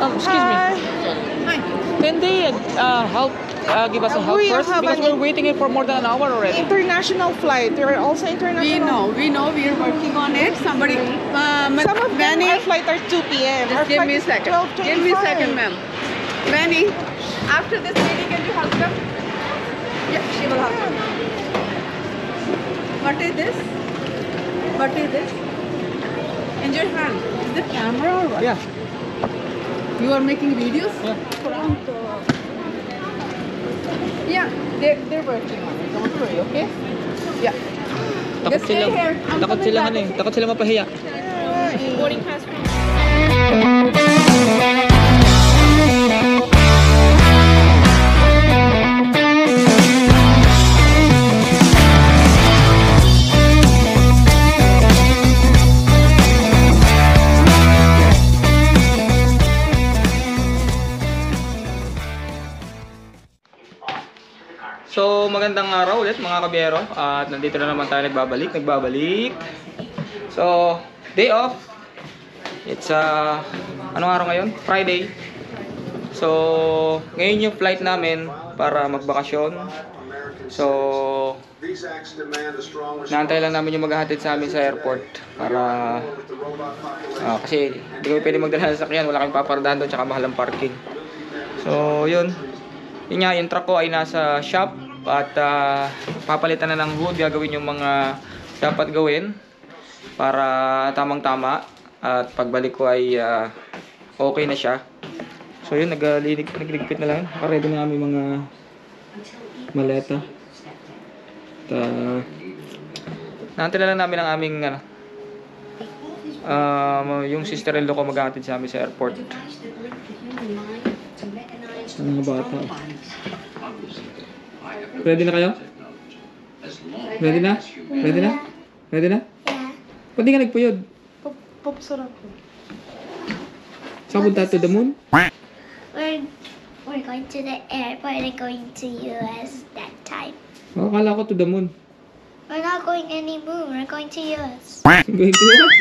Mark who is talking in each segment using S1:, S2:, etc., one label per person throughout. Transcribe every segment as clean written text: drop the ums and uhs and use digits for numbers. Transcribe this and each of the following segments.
S1: Excuse me.
S2: Hi.
S1: Can they help give us a help
S2: We
S1: first?
S2: have
S1: Because
S2: an
S1: we're waiting here for more than an hour already.
S2: International flight. There are also international.
S3: We know, we are working on it. Somebody,
S2: Some of them,
S3: Manny,
S2: our flight are 2 p.m. Our
S3: just give
S2: flight
S3: me a
S2: is
S3: second.
S2: 12:25.
S3: Give me a second, ma'am. Manny, after this lady, can you help them? Yeah, she will help them. What is this? What is this? In your hand. Is it camera or what?
S1: Yeah.
S3: You are making videos?
S1: Yeah.
S3: Yeah, they're working on it. Don't worry, okay? Yeah.
S1: Takot
S3: Just stay
S1: sila.
S3: here. I'm
S1: Takot
S3: coming
S1: sila
S3: back,
S1: eh.
S3: okay?
S1: Takot sila mapahiya.
S2: Boarding pass.
S1: So, magandang araw ulit mga kabiyero. At nandito na naman tayo nagbabalik. So, day off. It's anong araw ngayon? Friday. So, ngayon yung flight namin para magbakasyon. So, naantay lang namin yung maghahatid sa amin sa airport para kasi hindi kami pwede magdala ng sasakyan, wala kaming paparadahan doon, tsaka mahal ang parking. So, yun nga, yung truck ko ay nasa shop at papalitan na ng hood, gagawin yung mga dapat gawin para tamang-tama at pagbalik ko ay okay na siya. So yun, nagligpit na lang. Ready na kami mga maleta. Naantay na lang namin ang aming yung sister-in-law ko maghahatid sa amin sa airport. Mga bata. Ready na kayo? Ready na? Ready na? Ready na?
S4: Yeah.
S1: Ba't di ka nagpuyod?
S2: Popsarap ko.
S1: Saan punta? To the moon?
S4: We're going to the airport and going to US that time.
S1: Oh, akala ko to the moon.
S4: We're not going any moon. We're going to US.
S1: Going to what?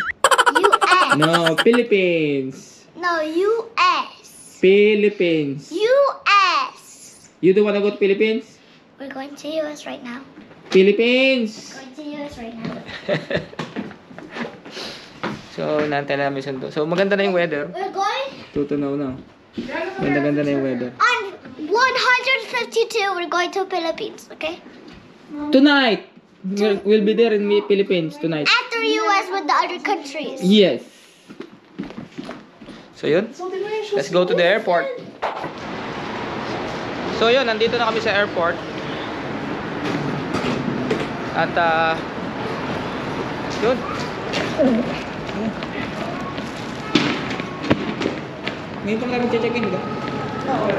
S4: US.
S1: No, Philippines.
S4: No, US.
S1: Philippines.
S4: US.
S1: You don't wanna go to Philippines?
S4: We're going to US right now.
S1: Philippines!
S4: Going to US right now.
S1: So, naantay namin sundo. So, maganda na yung weather.
S4: We're going
S1: Tutunaw na. Ganda-ganda na yung weather.
S4: on 152. We're going to Philippines. Okay.
S1: Tonight! We'll be there in Philippines tonight.
S4: After US with the other countries.
S1: Yes! So, yun. Let's go to the airport. So, yun. Nandito na kami sa airport. At, yun. Ngayon pa namin check-in, di ba? Oo.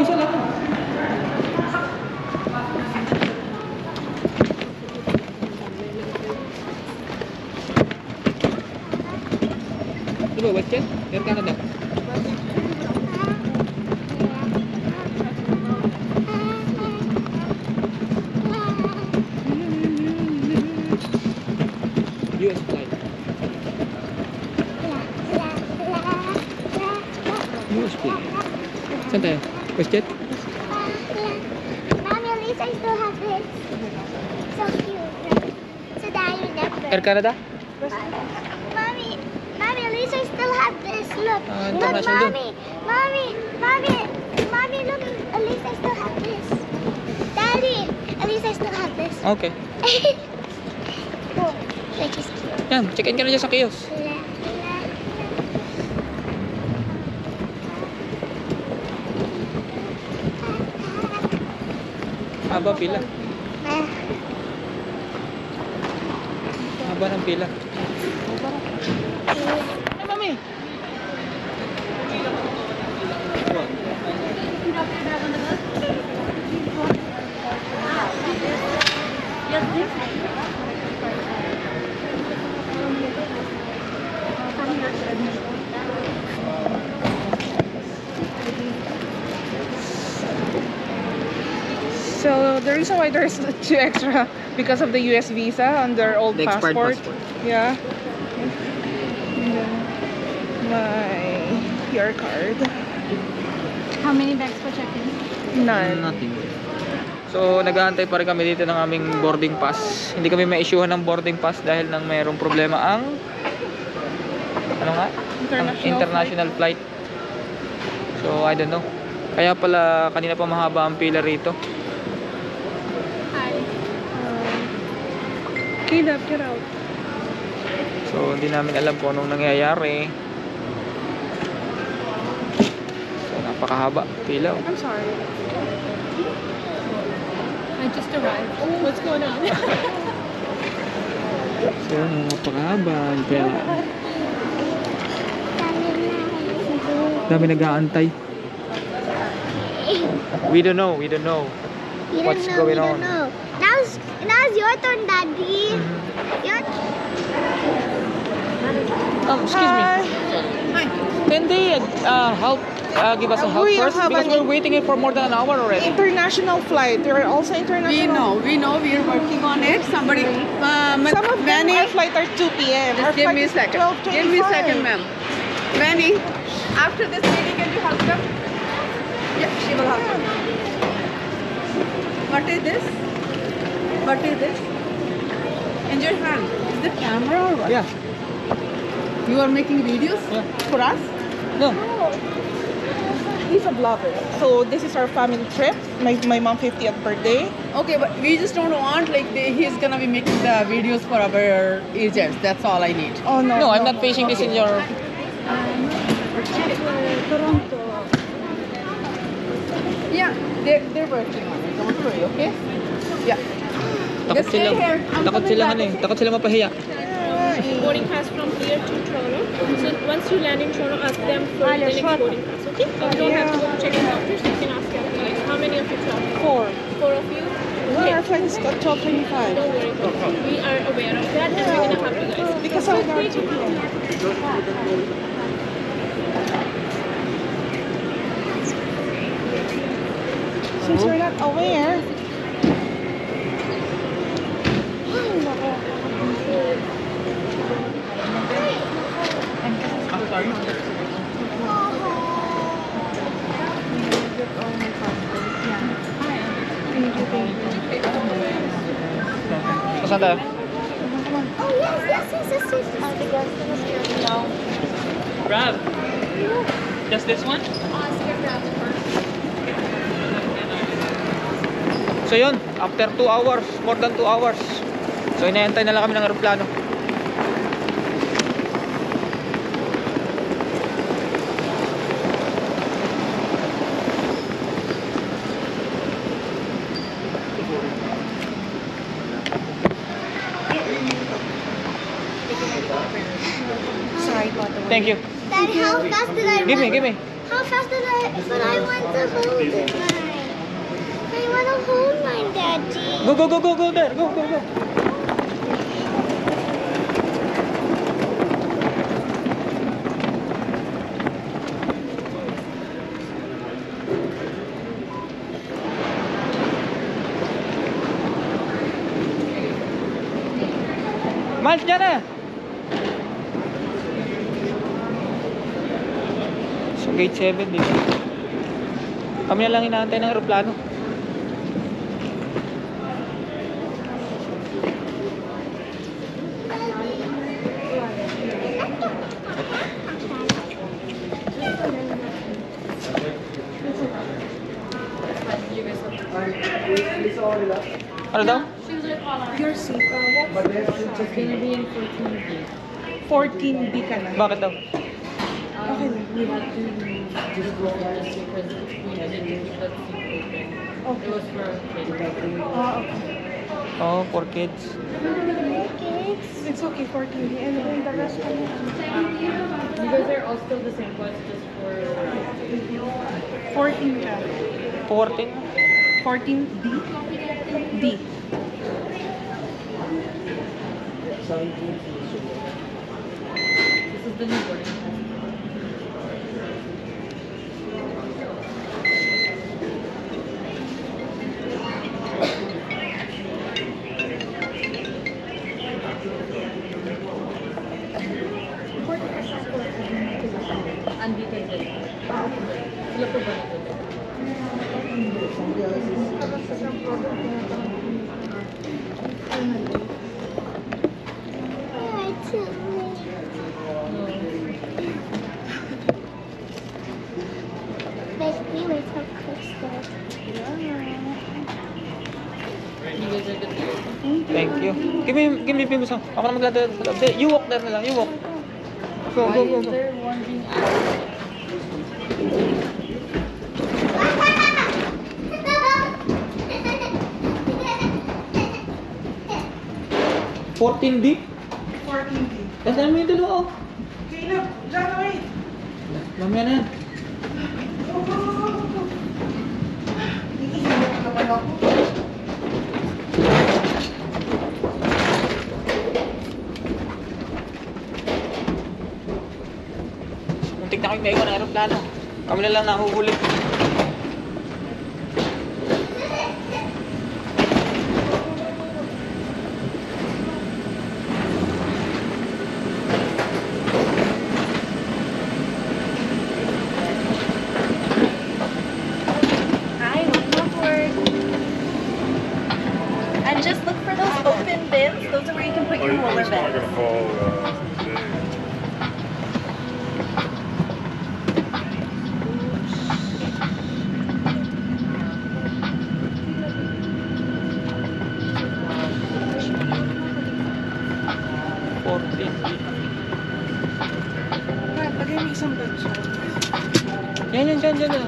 S1: Bisa lang. Diba, WestJet? Air Canada. US flight. US flight. Saan tayo? WestJet?
S4: Mommy, at least I still have this. So cute. So that you never.
S1: Air Canada?
S4: Mommy, at least I still have this. Look, look,
S1: international
S4: Mommy, look, at least I still have this. Daddy, at least I still have this.
S1: Okay.
S4: Oh, which is cute.
S1: Yan, check-in ka na dyan sa kiosk. Haba pila. Haba ng pila. Ay, mami.
S2: So the reason why there's 2 extra because of the US visa on their old
S1: The expired
S2: passport.
S1: passport.
S2: Yeah. And then my your card.
S3: How many bags for check-in?
S2: None.
S1: Nothing. So, nag-aantay pa rin kami dito ng aming boarding pass. Hindi kami ma-issuehan ng boarding pass dahil nang mayroong problema ang ano nga? International flight. So, I don't know. Kaya pala kanina pa mahaba ang pila rito.
S3: Hi.
S2: Caleb, get out.
S1: So, hindi namin alam kung anong nangyayari. So, napakahaba pila.
S2: I'm sorry.
S3: I just arrived. What's going on?
S1: So, napakahaba ang pila. Dami nag-aantay. We don't know.
S4: You don't
S1: What's
S4: know,
S1: going
S4: you
S1: on?
S4: don't know. Now's your turn, Daddy. Your
S1: Excuse me. Can they help give us a help
S2: We
S1: first?
S2: have
S1: Because
S2: an-
S1: we're waiting here for more than an hour already.
S2: International flight. There are also international.
S3: We know, we are working on it. Somebody,
S2: Some of them,
S3: Manny,
S2: our flight are 2 p.m. Our
S3: just give
S2: flight
S3: me a
S2: is
S3: second.
S2: 12:25.
S3: Give me a second, ma'am. Manny, after this lady, can you help them? Yeah, she will help them. What is this? What is this? In your hand. Is it camera or what?
S1: Yeah.
S3: You are making videos
S1: Yeah.
S3: for us?
S1: No.
S2: He's a blogger. So this is our family trip. My mom 50th birthday.
S3: Okay, but we just don't want like he's gonna be making the videos for our agents. That's all I need.
S2: Oh no.
S1: No, I'm not facing this in your...
S2: Toronto.
S3: Yeah, they're working on it. Don't worry, okay? Yeah.
S1: Takot
S3: Just stay
S1: sila.
S3: here. I'm
S1: Takot
S3: coming
S1: sila
S3: back,
S1: eh.
S3: okay?
S1: Takot sila mapahiya.
S5: Boarding pass from here to Toronto. So once you land in Toronto, ask them for the next boarding pass. Okay? So you don't have to go to check-in counters. You can ask them. How many of you travel?
S2: 4.
S5: 4 of you.
S2: Well, our flight is at 12:25.
S5: Don't worry. We are aware of that, and we're gonna help you guys.
S2: Because of our 2 p.m. Since we're not aware.
S1: So, saan tayo?
S4: Oh yes.
S6: Grab. Just this one?
S1: So yun, after 2 hours, more than 2 hours. So inaantay na lang kami ng aeroplano.
S2: Sorry, Papa.
S1: Thank you.
S4: Daddy, how fast did I
S1: Give me,
S4: run?
S1: give me.
S4: How fast did I? But I want to hold mine. I want to hold mine, Daddy.
S1: Go, go, go, go, go there. Go, go, go. Miles, dyan na. So, gate 7 dito. Kami na lang inaantay ng aeroplano. Ano daw?
S2: Your seat. What? 14B ka na.
S1: Bakit daw?
S2: Okay.
S6: We had to just go there just because we had to keep that seat open. It was for kids.
S2: Okay.
S1: Oh, for kids.
S2: It's okay, 14B. And then the rest can
S6: You guys are all still the same class just for
S2: 14 ka.
S1: 14?
S2: 14D? D.
S6: this is the new boarding pass. Andito din. Sila po ba nito?
S4: Alright, too late. We were so close there.
S6: You guys are good to go.
S1: Thank you. Give me some. Ako na maglalaro sa loob. You walk there na lang. You walk. Go, go, go,
S6: Why is
S1: go.
S6: there one being added?
S1: 14 deep?
S2: 14 feet.
S1: Tandaan mo yung dalawa, oh.
S2: Caleb, John, wait.
S1: Mamaya na yan.
S2: Go, go, go, go, go. Iihinog naman ako.
S1: Muntik na kayo may iwan ng aeroplano. Kami na lang nahuhuli.
S7: Hi, welcome aboard. And just look for those open bins. Those are where you can put your roller beds.
S2: Lagay mo isang bed siya.
S1: Yan, yan.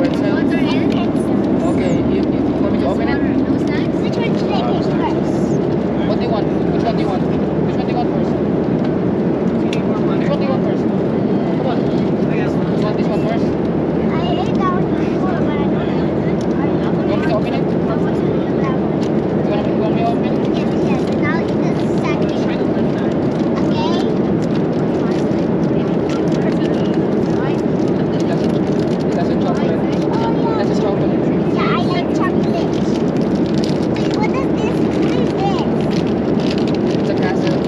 S1: pretzel. Okay, you want me to open it?
S4: Which one should I pick first?
S1: What do you want? Which one do you want? Which one do you want first? Which one do you want first? Come on. You want this one first?
S4: I ate that one before, but I don't know.
S1: You want me to open it?
S4: I want to eat that one.
S1: You want me to open it?
S4: Yes, yes, and I'll eat the second. Okay?
S1: That's a chocolate. That's a chocolate.
S4: Yeah, I like chocolate. Wait, what is this? What is this?
S1: It's a castle.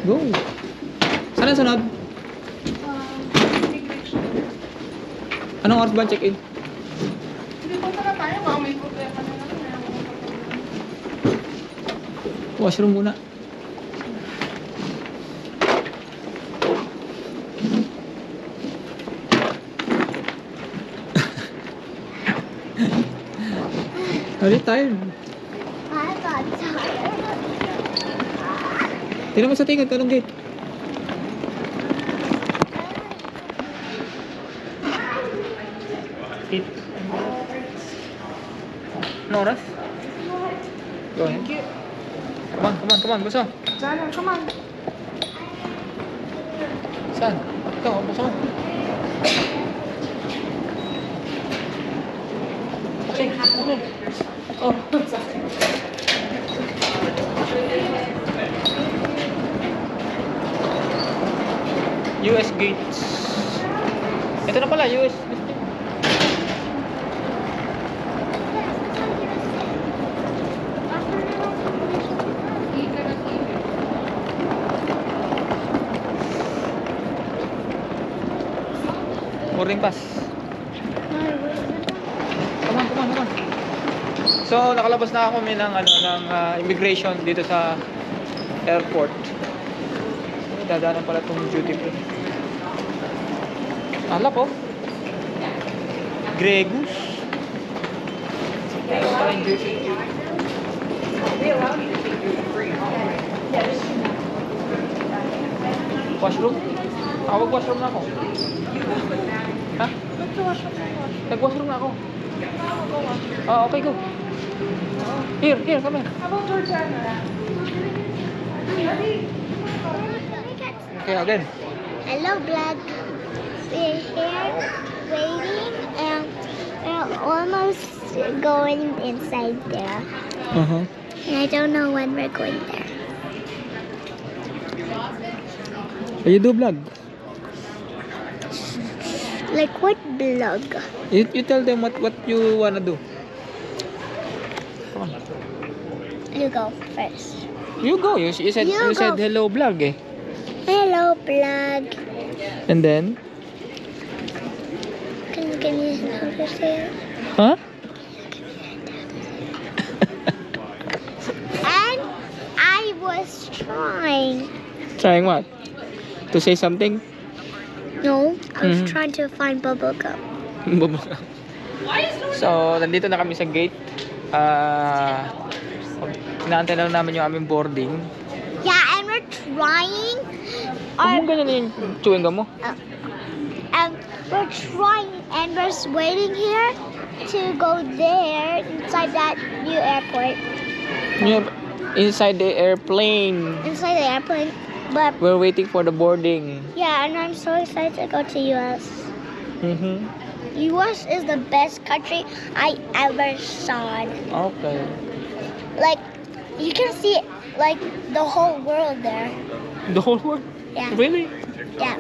S1: Go! Saan ang sunod? Anong oras ba ang check-in?
S2: Hindi po na tayo, baka may problema na lang.
S1: Washroom muna. Very tired.
S4: I got tired.
S1: Tingnan mo sa tingin, anong gate? Eat. Ano oras? Go ahead. Come on, buso.
S2: Jana, come on.
S1: Saan? Ito, buso. Okay, okay. Oh, US gates. Ito na pala, US. Boarding pass. Come on. So, nakalabas na kami ng immigration dito sa airport. Dadaanan pala itong duty free. Ala po. Gregus. Washroom? Wag washroom na ako. Ha? Nag-washroom na ako. Okay, go. Here, come here.
S2: How about Georgiana?
S1: Okay, again.
S4: Hello, vlog. We're here waiting and we're almost going inside there.
S1: Uh-huh.
S4: And I don't know when we're going there.
S1: You do vlog.
S4: Like what blog?
S1: You tell them what you wanna do.
S4: You go first.
S1: You go. You said
S4: You
S1: you said
S4: go.
S1: hello vlog eh.
S4: Hello, blog.
S1: And then?
S4: Can you give me a number there?
S1: Huh?
S4: And I was trying.
S1: Trying what? To say something?
S4: No, I was
S1: Mhm.
S4: trying to find bubble gum.
S1: So, nandito na kami sa gate. Inaantay na lang namin yung aming boarding.
S4: Yeah, and we're trying.
S1: Huwag mo ganyan yung chewing gum mo.
S4: We're trying, and we're waiting here to go there inside that new airport.
S1: Inside the airplane.
S4: Inside the airplane, but
S1: We're waiting for the boarding.
S4: yeah, and I'm so excited to go to US.
S1: Mm-hmm.
S4: US is the best country I ever saw.
S1: Okay.
S4: Like, you can see like the whole world there.
S1: The whole world?
S4: Yeah,
S1: Really?
S4: yeah,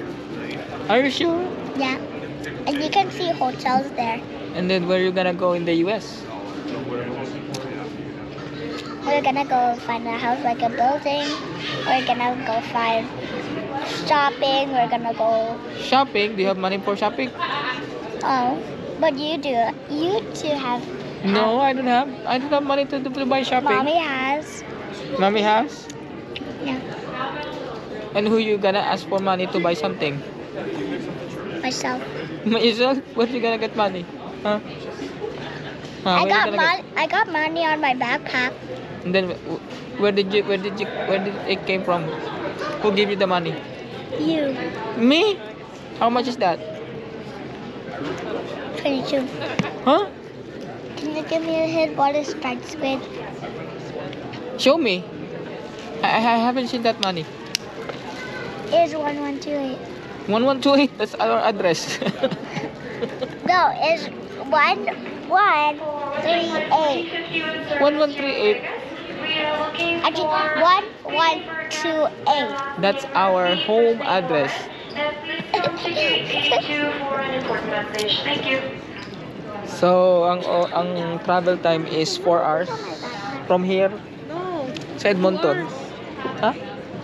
S1: Are you sure?
S4: yeah. And you can see hotels there.
S1: And then where you gonna go in the US?
S4: We're gonna go find a house, like a building. We're gonna go find shopping. We're gonna go.
S1: Shopping? Do you have money for shopping?
S4: Oh, but you do. You two have.
S1: No, I don't have. I don't have money to buy shopping.
S4: Mommy has.
S1: Mommy has?
S4: Yeah,
S1: And who you gonna ask for money to buy something?
S4: myself.
S1: Myself? Where you gonna get money? Huh?
S4: I
S1: Where you
S4: got
S1: gonna get-
S4: money. I got money on my backpack.
S1: And then where did it came from? Who gave you the money?
S4: You.
S1: Me? How much is that?
S4: 22.
S1: Huh?
S4: Can you give me a hint what it starts with?
S1: Show me. I haven't seen that money.
S4: It's 1128.
S1: 1128. That's our address.
S4: No, it's 1138.
S1: 1138.
S4: Actually, 1128.
S1: That's our home address. So ang travel time is 4 hours from here
S2: No.
S1: sa Edmonton. Ha?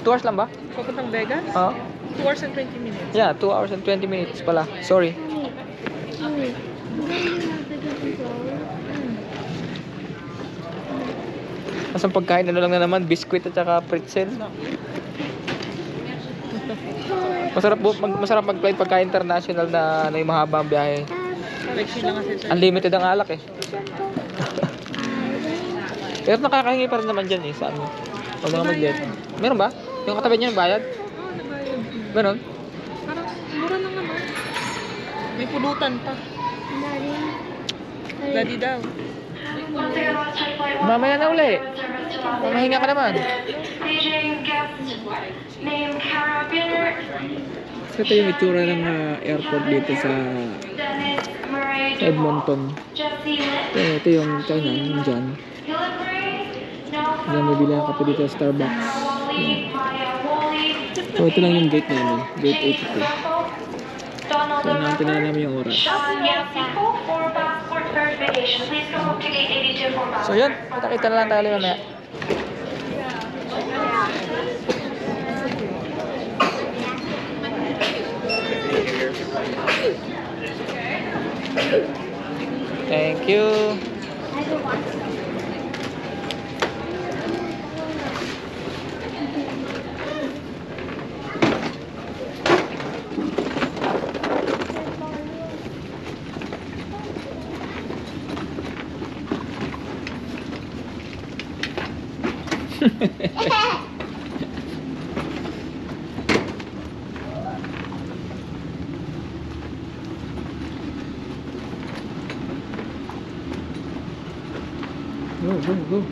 S1: 2 hours lang ba?
S2: Papuntang Vegas?
S1: Ha?
S2: 2 hours and 20 minutes.
S1: Yeah, 2 hours and 20 minutes pala. Sorry. Mas ang pagkain ano lang na naman, biskwit at saka pretzel. Masarap mag-flight pagka international na yung mahaba ang biyahe.
S2: Collection lang kasi sir.
S1: Unlimited ang alak eh. Pero nakakahingi pa rin naman dyan eh sa ano. Pag mga mag-jet. Meron ba? Yung katabi niya yung bayad?
S2: Oo, nabayad.
S1: Meron?
S2: Parang mura lang naman. May pulutan pa. Daddy daw.
S1: Mamaya na uli. Mamahinga ka naman. So ito yung itsura ng airport dito sa Edmonton. Ito yung kainan, yung dyan. Yan, mabili ka pa dito sa Starbucks. So ito lang yung gate namin. Gate 82. So natin na namin yung oras. So yun, kita-kita na lang tayo mamaya. Thank you.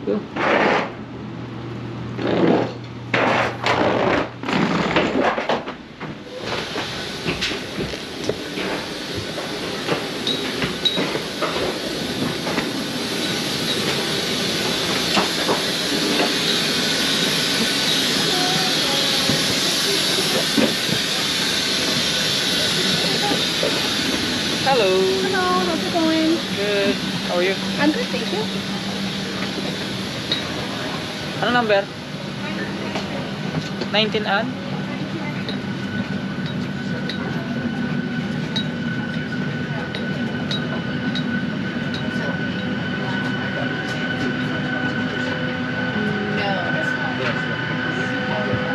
S1: Go.
S3: I'm good, thank you.
S1: Ano number? 19 an?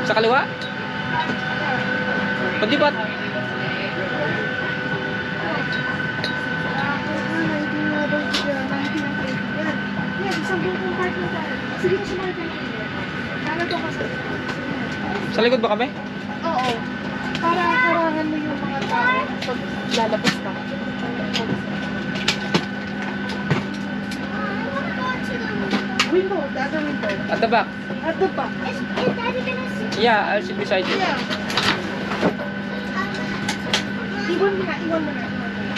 S1: Sa kaliwa? Pwede ba? Sa likod ba kami?
S2: Oo. Para harangan mo yung mga tao pag lalabas ka. Window, the other window.
S1: At the back?
S2: At the back.
S4: Is Daddy gonna see?
S1: Yeah, I'll sit beside you.
S2: Yeah. Iwan mo na, iwan mo na.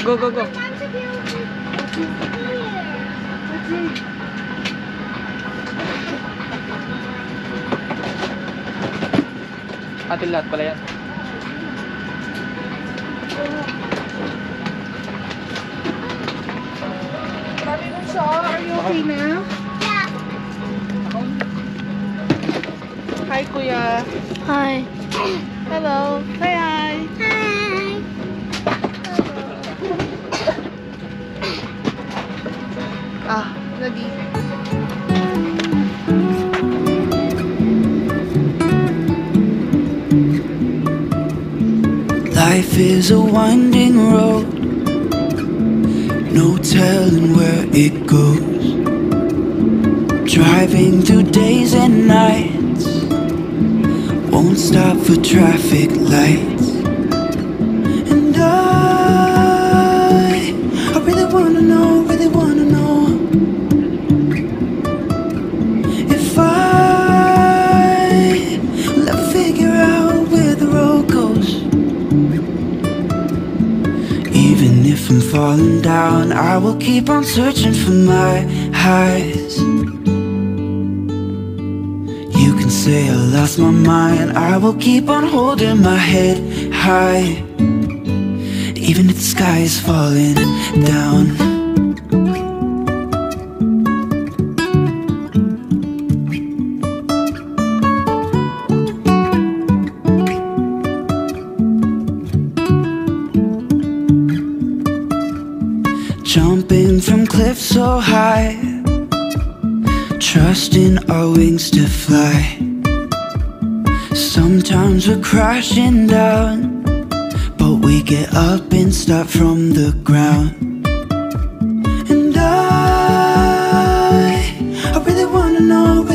S1: Go, go, go.
S4: Mom should be able to here.
S2: Okay.
S1: Atin lahat pala yan.
S2: Marami na siya. Are you okay na?
S4: Yeah.
S2: Hi, Kuya.
S4: Hi.
S2: Hello. Hi, hi.
S4: Hi.
S2: Ah, Nadi.
S8: Life is a winding road, no telling where it goes. Driving through days and nights, won't stop for traffic lights. And I really wanna know, if I will ever figure out where the road goes. Even if I'm falling down, I will keep on searching for my highs. You can say I lost my mind, I will keep on holding my head high. Even if the sky is falling down. Jumping from cliffs so high, trusting our wings to fly. Sometimes we're crashing down, but we get up and start from the ground. And I really wanna know,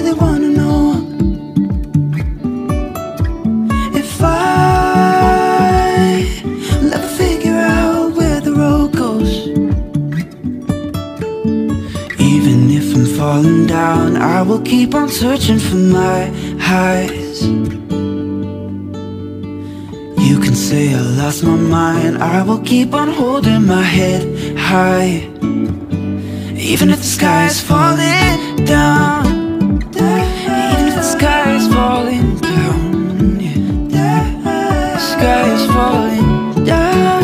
S8: if I will ever figure out where the road goes. Even if I'm falling down, I will keep on searching for my highs. You can say I lost my mind, I will keep on holding my head high. Even if the sky is falling down, even if the sky is falling down, yeah. The sky is falling down.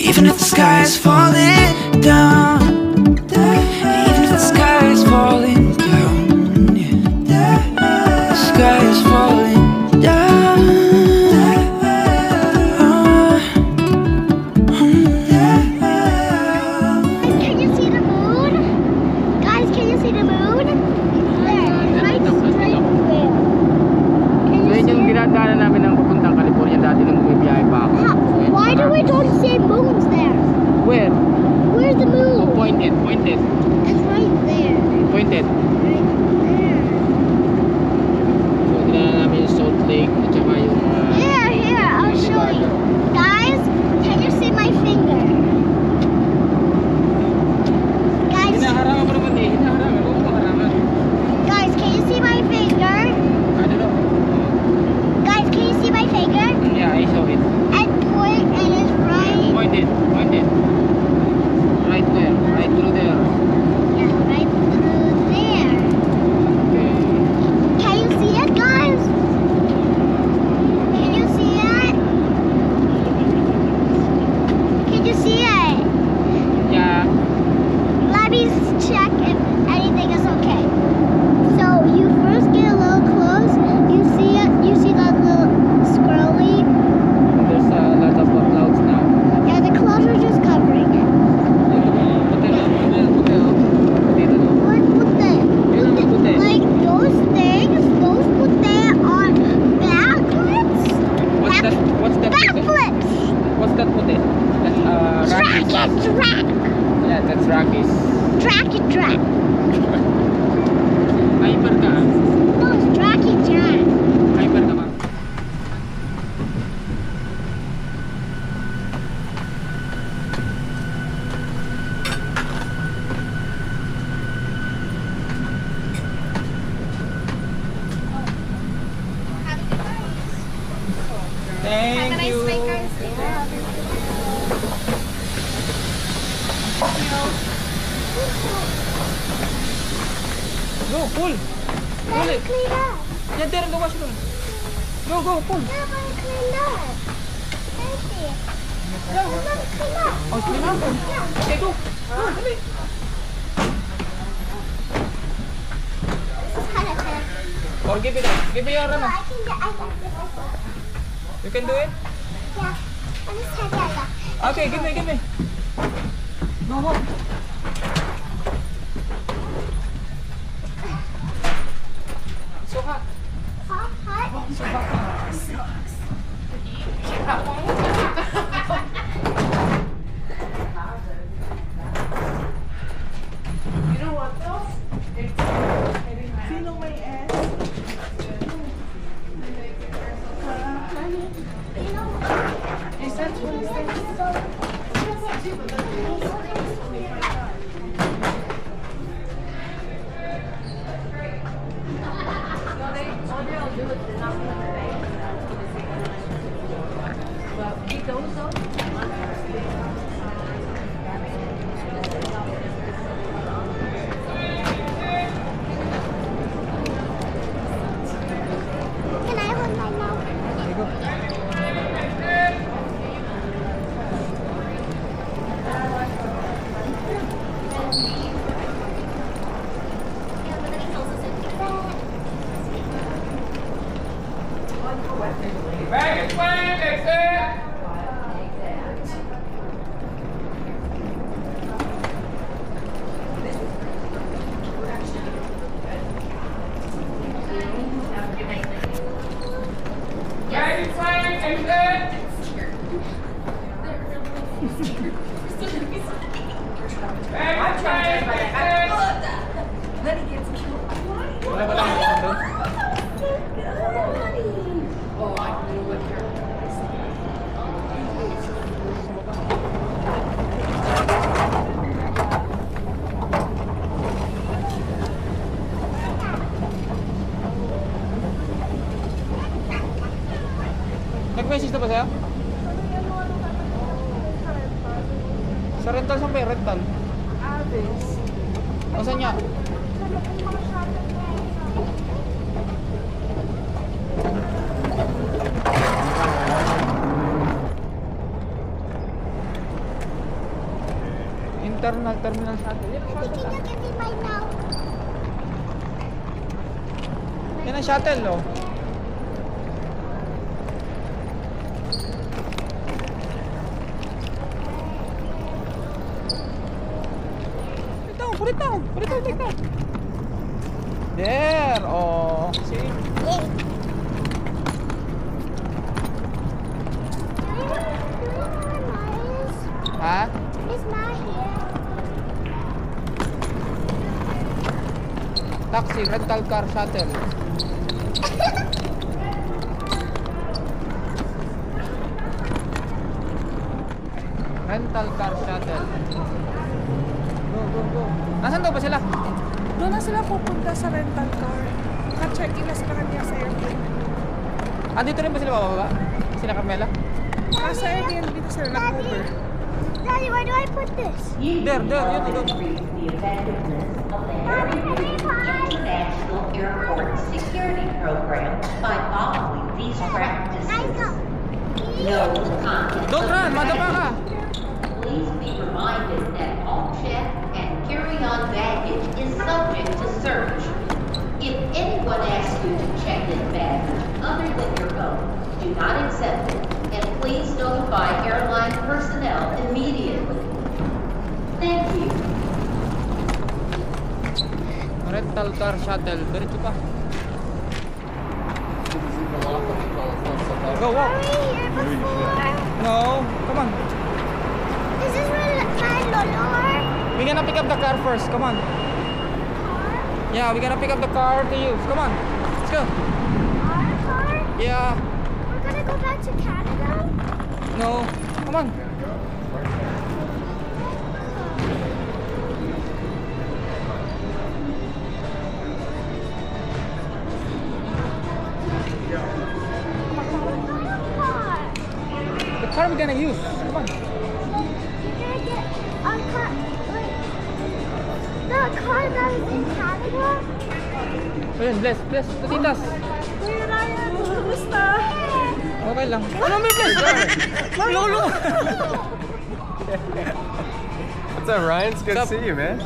S8: Even if the sky is falling down, even if the sky is falling
S1: you. Go, pull. Pull it.
S4: Clean up.
S1: Yeah, there in the washroom. Go, pull.
S4: Yeah, but I cleaned up. Empty. Clean up.
S1: Oh, clean up. Okay, go. Go, dali.
S4: This is kind of tough.
S1: Or give it your
S4: No,
S1: ano.
S4: I can do it.
S1: You can do it?
S4: Yeah. I just had that.
S1: Okay, give me. No. So hot.
S4: Hot.
S2: Sino may S?
S4: Can I hold my mouth?
S1: Wala ba lang yung doon? Nag-message na ba sa'yo? Sa rental, saan ba yung rental?
S2: Avis.
S1: O saan niya? Internal terminal shuttle. Yan ang
S4: Can
S1: shuttle.
S4: you give me my mouth?
S1: Yan ang shuttle, no? Put it down. There. Oh, see?
S4: Yeah.
S1: Ha?
S4: It's not here.
S1: Taxi, rental car, shuttle. Rental car, shuttle. Go. Nasaan daw ba sila?
S2: Doon na sila pupunta sa rental car. Naka-check-in na sila kanina sa airplane.
S1: Ah, dito rin ba sila bababa? Sila Carmela?
S2: Sa Airbnb na sila nag-Uber.
S4: Daddy, where do I put this?
S1: There, yun, doon.
S9: International Airport Security Program by following these practices. No content.
S1: Don't run, madapa ka.
S9: Please be reminded that all check and carry-on baggage is subject to search. If anyone asks you to check in baggage other than your own, do not accept it, and please notify airline personnel immediately. Thank you.
S1: Rental car, shuttle. Diretso pa. Go, walk.
S4: Here before.
S1: No, come on.
S4: Is this where my Lolor?
S1: We're gonna pick up the car first. Come on. Yeah, we're gonna pick up the car to use. Come on. Let's go.
S4: Our car?
S1: Yeah.
S4: We're gonna go back to Canada?
S1: No. Come on. are we gonna use? Come on.
S4: The car that is in Canada?
S1: Ayan, bless. Patitas.
S2: Kuya Ryan, kumusta?
S1: Okay lang. Ano may bless? Lolo.
S10: What's up, Ryan? It's good to see you, man.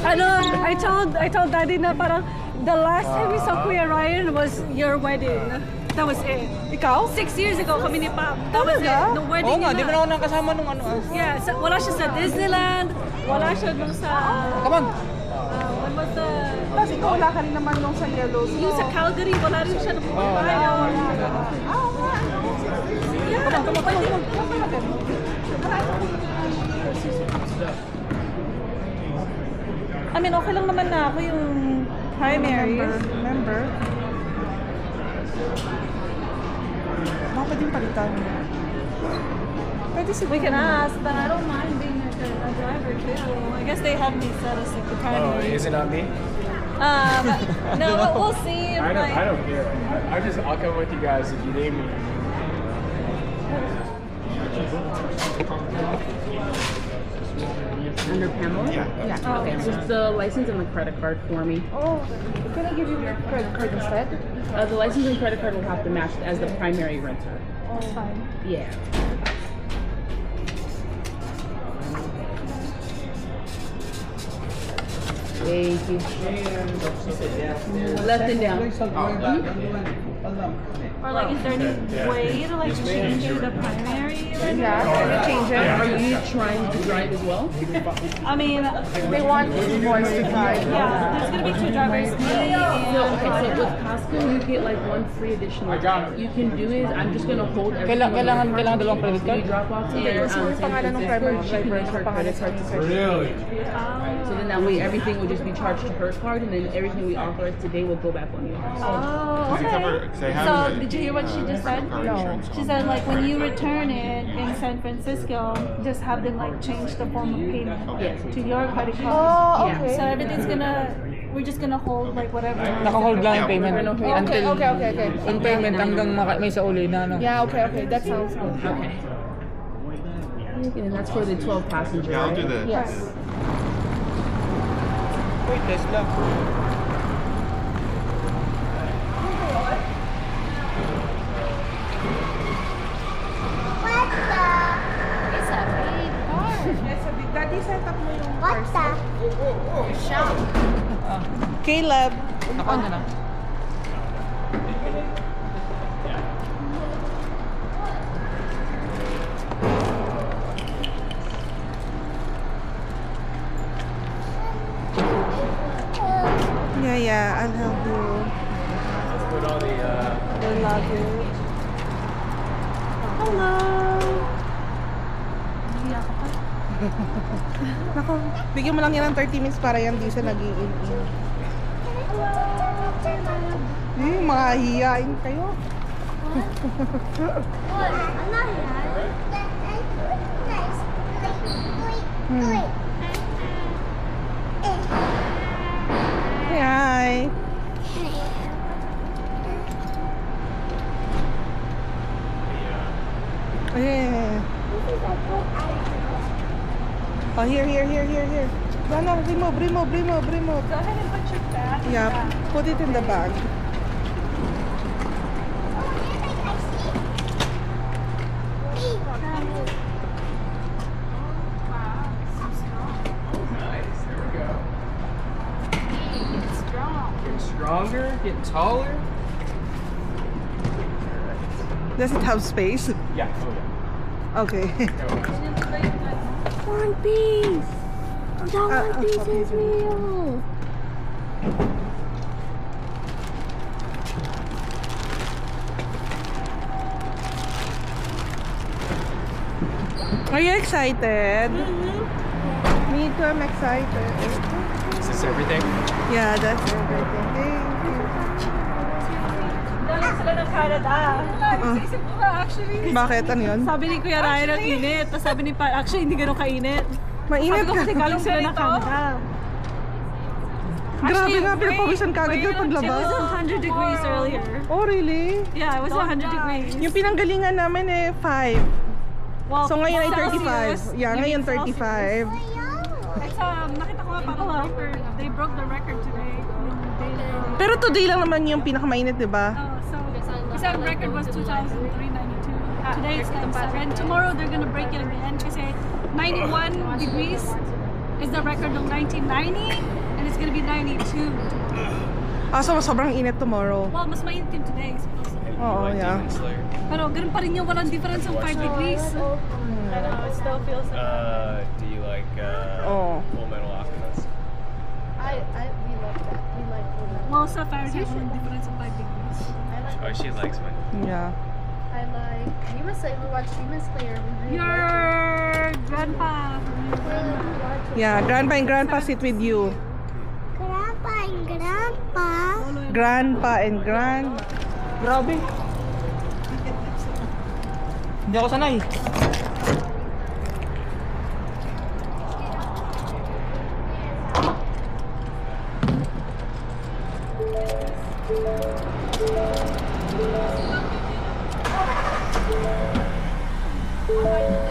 S7: I told Daddy na parang the last time we saw Kuya Ryan was your wedding. That was it.
S2: Ikaw?
S7: 6 years ago kami ni Pam. That was it. The wedding.
S1: Oo nga, di mo na ako nakasama nung ano.
S7: Yeah, wala siya sa Disneyland. Wala siya nung sa...
S1: Come on.
S7: When was the...
S2: Tapos ikaw wala ka rin naman nung sa Yellowstone.
S7: Yung sa Calgary, wala rin siya napupunta.
S2: I mean, okay lang naman na ako yung primary. Remember? Baka pwedeng palitan. Pwede siguro.
S7: We can ask, but I don't mind being a driver too. I guess they have me set as like the primary.
S10: Is it not me?
S7: No, we'll see. If
S10: I don't care. I'll come with you guys if you need me.
S6: Under Pamela?
S10: Yeah.
S6: Okay, just the license and the credit card for me.
S2: Oh, can I give you your credit card instead?
S6: The license and credit card will have to match as the primary renter.
S2: Oh, fine.
S6: Yeah. Thank you. Left and down.
S7: Or like, is there any way to like change the primary?
S2: Yeah, can you change it?
S6: Are you trying to drive as well?
S7: I mean,
S2: They want boys to drive.
S7: yeah, there's gonna be 2 drivers. Me
S6: So,
S7: and
S6: okay, so with Costco, you get like 1 free additional. You can do is, I'm just gonna hold everything.
S1: Kailangan dalawang credit card?
S6: Drop off here.
S2: Kasi yung pangalan ng primary driver sa pangalan sa
S10: Really?
S6: So then that way everything will just be charged to her card, and then everything we authorize today will go back on yours.
S7: Oh, okay. So did you hear what she just said?
S2: No.
S7: She said like when you return it in San Francisco, just have them like change the form of payment to your credit card.
S2: Oh,
S6: Yeah.
S2: okay.
S7: So everything's we're just gonna hold like whatever.
S1: Naka-hold lang yung payment.
S2: Okay, okay.
S1: Yung payment hanggang may sa uli na ano.
S2: Yeah, okay. That sounds good.
S6: Okay. And that's for the 12 passenger.
S11: Yeah, I'll do
S6: right?
S11: the.
S2: Yes.
S1: Wait, Tesla.
S2: Daddy, set up mo yung
S4: What the?
S2: Caleb.
S1: Ako na.
S2: Yeah, I'll help you.
S10: Let's put all the.
S2: I love you. Hello. Nahiya ka pa. Nako, bigyan mo lang yan ng 30 minutes para yan di sa nag-i-in. Mga hiyain kayo.
S4: I'm not here.
S2: Hi. Yeah. Oh, here. No, remove.
S7: Go ahead and put your bag.
S2: Yeah, put it in the bag.
S10: Getting stronger, getting taller.
S2: Does it have space?
S10: Yeah.
S2: Okay.
S4: One Piece. That One Piece is real.
S2: Are you excited? Me too, I'm excited.
S10: Is this everything?
S2: Yeah, that's everything. Thank you.
S7: Galing sila ng Canada. Isip ko ba actually?
S2: Bakit? Ano yun?
S7: Sabi ni Kuya Ryan ang init. Tapos sabi ni Pa, actually hindi ganun kainit.
S2: Mainit
S7: Sabi ko kasi
S2: ka.
S7: galing sila ng Canada.
S2: Grabe nga, pinapawisan ka agad yung
S7: It
S2: paglabas.
S7: was 100 degrees earlier.
S2: Oh, really?
S7: Yeah, it was 100 degrees.
S2: Yung pinanggalingan namin 5.
S7: Well,
S2: So ngayon ay
S7: Celsius,
S2: 35. Yeah, ngayon 35.
S7: It's, nakita ko nga parang record. They broke the record today. Yung day na-
S2: Pero today lang naman yung pinakamainit, di ba?
S7: So the record was 2,392. Today it's 97. Tomorrow they're gonna break it again kasi 91 degrees is the record of 1990 and it's gonna be 92.
S2: So sobrang init tomorrow.
S7: Well, mas mainit din today. Supposedly.
S2: Oo, yeah.
S7: Pero ganun pa rin yung walang difference ng 5 degrees.
S5: I know, it still feels like
S10: Do you like
S2: Oh.
S10: Full Metal Alchemist?
S5: we love that. We like Full Metal.
S7: Well, sa Fahrenheit, walang difference ng 5 degrees.
S10: Oh, she likes me.
S2: Yeah.
S5: I like Demon Slayer. We watched Demon Slayer. We really
S7: Your grandpa.
S2: Yeah, grandpa and grandpa sit with you.
S4: Grandpa and grandpa.
S2: Grandpa and grand.
S1: Grabe. Hindi ako sanay.
S5: like